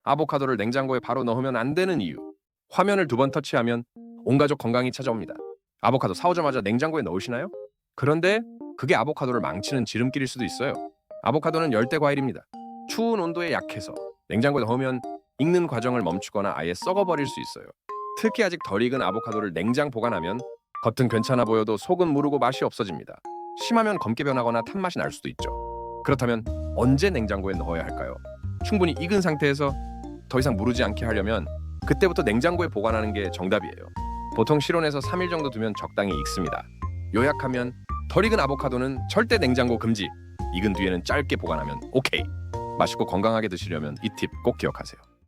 아보카도를 냉장고에 바로 넣으면 안 되는 이유. 화면을 2번 터치하면 온 가족 건강이 찾아옵니다. 아보카도 사오자마자 냉장고에 넣으시나요? 그런데 그게 아보카도를 망치는 지름길일 수도 있어요. 아보카도는 열대 과일입니다. 추운 온도에 약해서 냉장고에 넣으면 익는 과정을 멈추거나 아예 썩어버릴 수 있어요. 특히 아직 덜 익은 아보카도를 냉장 보관하면 겉은 괜찮아 보여도 속은 무르고 맛이 없어집니다. 심하면 검게 변하거나 탄맛이 날 수도 있죠. 그렇다면 언제 냉장고에 넣어야 할까요? 충분히 익은 상태에서 더 이상 무르지 않게 하려면 그때부터 냉장고에 보관하는 게 정답이에요. 보통 실온에서 3일 정도 두면 적당히 익습니다. 요약하면 덜 익은 아보카도는 절대 냉장고 금지, 익은 뒤에는 짧게 보관하면 오케이. 맛있고 건강하게 드시려면 이 팁 꼭 기억하세요.